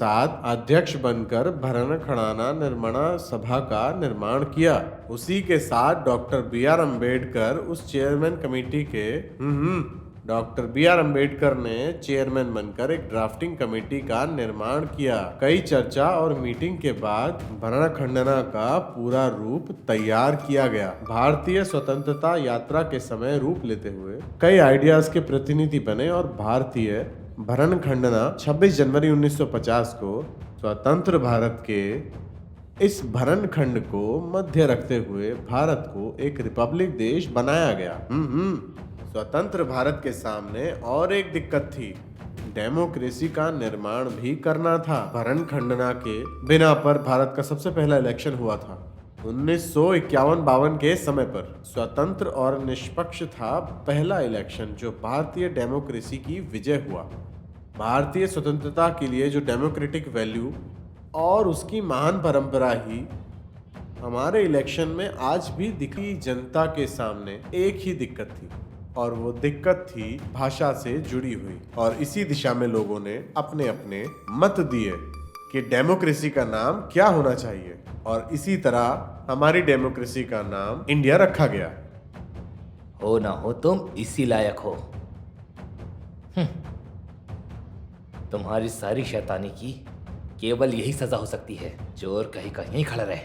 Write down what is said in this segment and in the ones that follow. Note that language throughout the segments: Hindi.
प्रसाद अध्यक्ष बनकर भरण खड़ाना निर्माण सभा का निर्माण किया। उसी के साथ डॉक्टर बी आर अम्बेडकर उस चेयरमैन कमेटी के डॉक्टर बी आर अम्बेडकर ने चेयरमैन बनकर एक ड्राफ्टिंग कमेटी का निर्माण किया। कई चर्चा और मीटिंग के बाद भरण खंडना का पूरा रूप तैयार किया गया। भारतीय स्वतंत्रता यात्रा के समय रूप लेते हुए कई आइडियाज के प्रतिनिधि बने और भारतीय भरण खंडना 26 जनवरी 1950 को स्वतंत्र भारत के इस भरण खंड को मध्य रखते हुए भारत को एक रिपब्लिक देश बनाया गया। स्वतंत्र भारत के सामने और एक दिक्कत थी, डेमोक्रेसी का निर्माण भी करना था। भरण खंडना के बिना पर भारत का सबसे पहला इलेक्शन हुआ था 1951-52 के समय पर। स्वतंत्र और निष्पक्ष था पहला इलेक्शन जो भारतीय डेमोक्रेसी की विजय हुआ। भारतीय स्वतंत्रता के लिए जो डेमोक्रेटिक वैल्यू और उसकी महान परंपरा ही हमारे इलेक्शन में आज भी दिखी जनता के सामने एक ही दिक्कत थी, और वो दिक्कत थी भाषा से जुड़ी हुई। और इसी दिशा में लोगों ने अपने अपने मत दिए कि डेमोक्रेसी का नाम क्या होना चाहिए, और इसी तरह हमारी डेमोक्रेसी का नाम इंडिया रखा गया। हो ना हो तुम इसी लायक हो। तुम्हारी सारी शैतानी की केवल यही सजा हो सकती है, चोर कहीं का यहीं खड़ा रहे।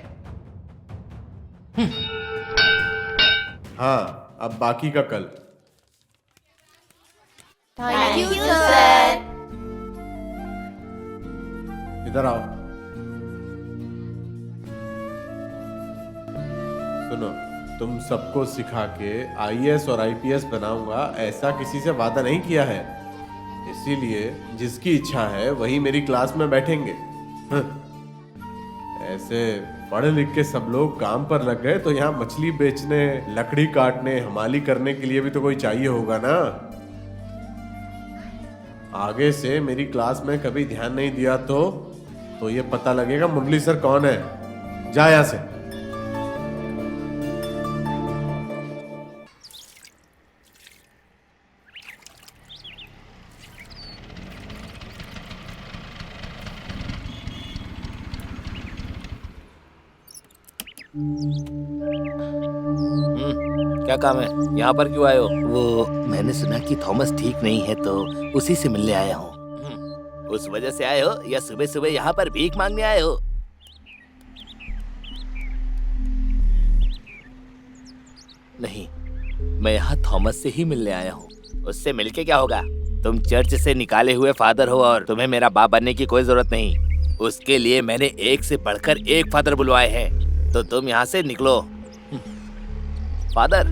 हाँ, अब बाकी का कल। Thank you sir. इधर आओ। सुनो, तुम सबको सिखा के आईएएस और आईपीएस बनाऊंगा ऐसा किसी से वादा नहीं किया है, इसीलिए जिसकी इच्छा है वही मेरी क्लास में बैठेंगे। ऐसे पढ़े लिख के सब लोग काम पर लग गए तो यहाँ मछली बेचने, लकड़ी काटने, हमाली करने के लिए भी तो कोई चाहिए होगा ना। आगे से मेरी क्लास में कभी ध्यान नहीं दिया तो ये पता लगेगा मुरली सर कौन है। जा यहां से। क्या काम है? यहाँ पर क्यों आए हो? वो मैंने सुना कि थॉमस ठीक नहीं है तो उसी से मिलने आया हूँ। उस वजह से आए हो या सुबह सुबह यहाँ पर भीख मांगने आए हो? नहीं, मैं यहाँ थॉमस से ही मिलने आया हूँ। उससे मिलके क्या होगा? तुम चर्च से निकाले हुए फादर हो और तुम्हें मेरा बाप बनने की कोई जरूरत नहीं। उसके लिए मैंने एक से बढ़कर एक फादर बुलवाए हैं, तो तुम यहाँ से निकलो। फादर,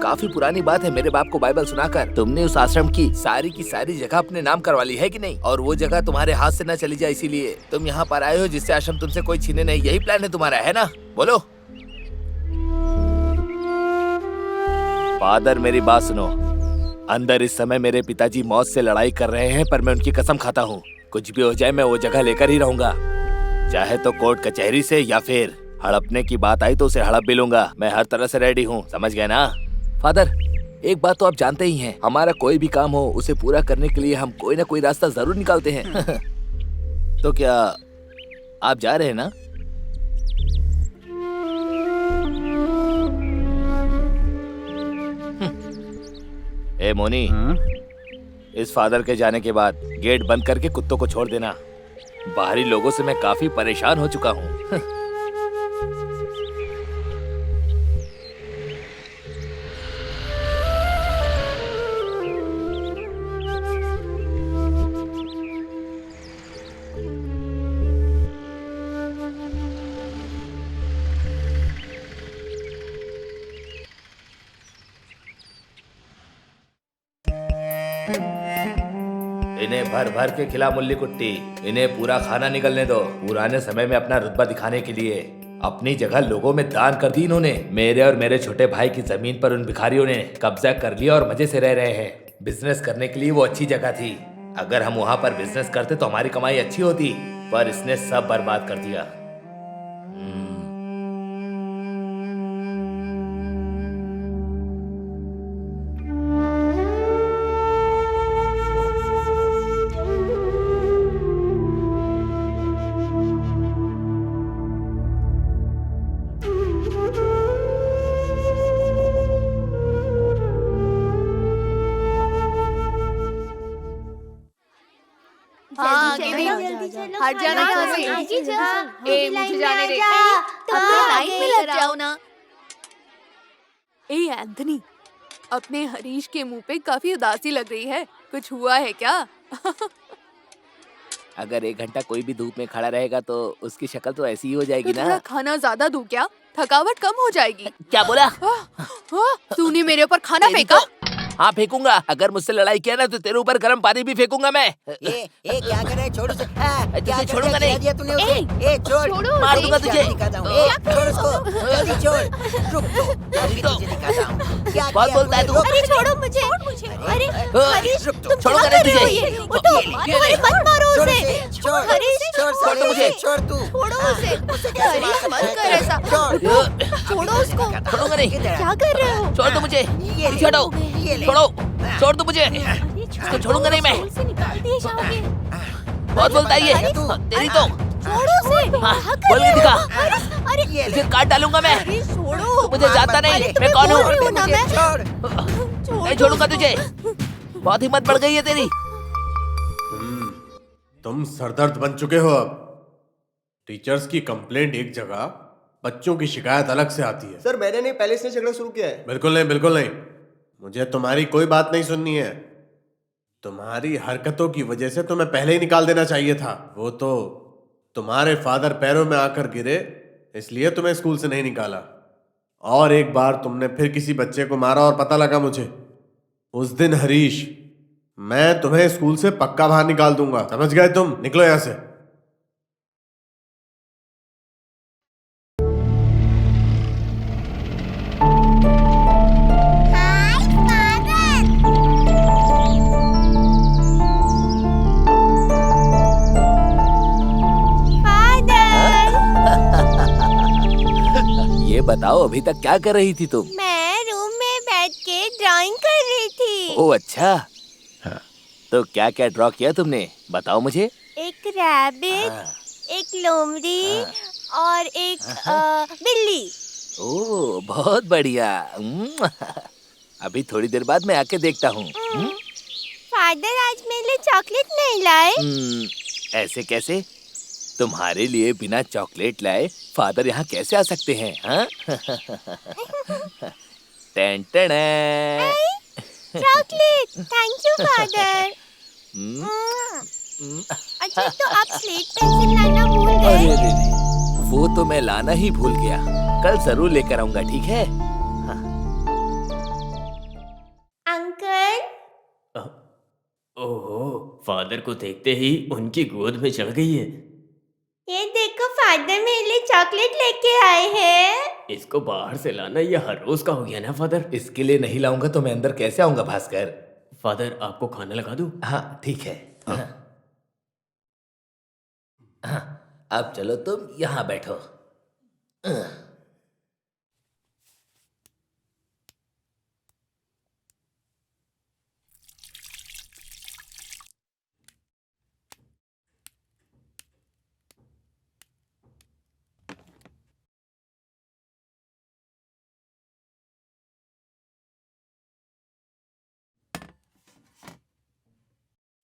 काफी पुरानी बात है, मेरे बाप को बाइबल सुनाकर तुमने उस आश्रम की सारी जगह अपने नाम करवा ली है कि नहीं? और वो जगह तुम्हारे हाथ से न चली जाए इसीलिए तुम यहाँ पर आए हो, जिससे आश्रम तुमसे कोई छीने नहीं। यही प्लान है तुम्हारा, है ना? बोलो। फादर, मेरी बात सुनो। अंदर इस समय मेरे पिताजी मौत से लड़ाई कर रहे हैं, पर मैं उनकी कसम खाता हूँ कुछ भी हो जाए मैं वो जगह लेकर ही रहूंगा, चाहे तो कोर्ट कचहरी से, या फिर हड़पने की बात आई तो उसे हड़प भी लूंगा। मैं हर तरह से रेडी हूँ, समझ गए ना? फादर, एक बात तो आप जानते ही हैं, हमारा कोई भी काम हो उसे पूरा करने के लिए हम कोई ना कोई रास्ता जरूर निकालते हैं। तो क्या आप जा रहे हैं ना? ए मोनी, इस फादर के जाने के बाद गेट बंद करके कुत्तों को छोड़ देना। बाहरी लोगों से मैं काफी परेशान हो चुका हूँ। इन्हें भर भर के खिला मुल्ली कुट्टी, इन्हें पूरा खाना निकलने दो। पुराने समय में अपना रुतबा दिखाने के लिए अपनी जगह लोगों में दान कर दी इन्होंने। मेरे और मेरे छोटे भाई की जमीन पर उन भिखारियों ने कब्जा कर लिया और मजे से रह रहे हैं। बिजनेस करने के लिए वो अच्छी जगह थी, अगर हम वहाँ पर बिजनेस करते तो हमारी कमाई अच्छी होती, पर इसने सब बर्बाद कर दिया। जल्दी चलो हट जाना खाना यहाँ से। खाओ। आगे जा। हाँ, ए, मेरी मुझे लाइन जाने में दे। आ जा। अपने हाँ, लाइन में आगे लग जाओ ना। ए एंथनी, अपने हरीश के मुंह पे काफी उदासी लग रही है। कुछ हुआ है क्या? अगर 1 घंटा कोई भी धूप में खड़ा रहेगा तो उसकी शक्ल तो ऐसी ही हो तो जाएगी थोड़ा ना। खाना ज्यादा दूं क्या? थकावट कम हो जाएगी। क्या बोला? तूने मेरे ऊपर खाना तेरी फेंका? तो- हाँ फेंकूंगा। अगर मुझसे लड़ाई किया ना तो तेरे ऊपर गर्म पानी भी फेंकूंगा मैं। ए क्या कर रहा है? छोड़ उसे। क्या तुझे कर छोड़ूंगा दिया नहीं। दिया तूने उसे? छोड़। छोड़ो मार उसे। दूंगा तुझे। क्या दिखाता हूँ? छोड़ उसको। जल्दी छोड़। रुक तो। अभी तो। तुझे दिखाता हूँ। क्या बहुत किया बोलता है तूने? तू। रुक। अरे छोड़ो मुझे। अरे हरीश, रुक तो। तुम छोड़ूंगा क्या नहीं कर रहे हो तुझे। ये? उठो, अरे मत मारो छोड़ उसे। उसे। छोड़। हरीश, छोड़ छोड़ तो मुझे। छोड़ तू। छोड़ो उसे। कैसे मार हरीश, सकता मत है? कर ऐसा। छोड़। छोड़ो उसको। छोड़ूंगा नहीं। क्या कर रहे हो? छोड़ दो मुझे। ये ले। छोड़ो। ये ले। छोड़ो। छोड़ दो मुझे। इसको छोड़ूंगा नहीं मैं। स्कूल से निकाल दिए जाओगे। बहुत बोलता है ये। अरे तू। तेरी तो। छोड़ो उसे। हाँ, क्या कर बोल रहे के हो? दिखा। हरीश, अरे ये ले। इसे काट डालूंगा मैं। हरीश, छोड़ो। मुझे जानता नहीं अरे मैं कौन बोल रही हूँ। हूँ ना मैं। छोड़। नहीं छोड़ूंगा तुझे। बहुत हिम्मत बढ़ गई है तेरी। तुम सरदर्द बन चुके हो अब। टीचर्स की कंप्लेंट एक जगह, बच्चों की शिकायत अलग से आती है। सर मैंने नहीं, पहले इसने झगड़ा शुरू किया है। बिल्कुल नहीं, बिल्कुल नहीं। मुझे तुम्हारी कोई बात नहीं सुननी है। तुम्हारी हरकतों की वजह से तुम्हें पहले ही निकाल देना चाहिए था। वो तो तुम्हारे फादर पैरों में आकर गिरे, इसलिए तुम्हें स्कूल से नहीं निकाला। और एक बार तुमने फिर किसी बच्चे को मारा और पता लगा मुझे, उस दिन हरीश, मैं तुम्हें स्कूल से पक्का बाहर निकाल दूंगा। समझ गए तुम? निकलो यहां से। ये बताओ अभी तक क्या कर रही थी तुम? मैं रूम में बैठ के ड्राइंग कर रही थी। ओह अच्छा। हाँ। तो क्या क्या ड्रॉ किया तुमने? बताओ मुझे। एक रैबिट, हाँ। एक लोमड़ी और एक बिल्ली। ओह बहुत बढ़िया। अभी थोड़ी देर बाद मैं आके देखता हूँ। फादर आज मेरे लिए चॉकलेट नहीं लाए। ऐसे कैसे? तुम्हारे लिए बिना चॉकलेट लाए फादर यहाँ कैसे आ सकते हैं? हाँ? Ten ten. Chocolate, thank you father. Hmm, अच्छा, तो आप स्लेट पेंसिल लाना भूल अरे गए? अरे अरे, वो तो मैं लाना ही भूल गया। कल जरूर लेकर आऊंगा, ठीक है? अंकल, ओहो, फादर को देखते ही उनकी गोद में चढ़ गई है। ये देखो फादर मेरे लिए चॉकलेट लेके आए हैं। इसको बाहर से लाना ये हर रोज का हो गया ना फादर। इसके लिए नहीं लाऊंगा तो मैं अंदर कैसे आऊंगा भास्कर? फादर आपको खाना लगा दूं? हाँ ठीक है। हाँ, अब चलो तुम यहाँ बैठो।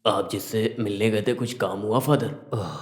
आप जिससे मिलने गए थे, कुछ काम हुआ फादर? ओह,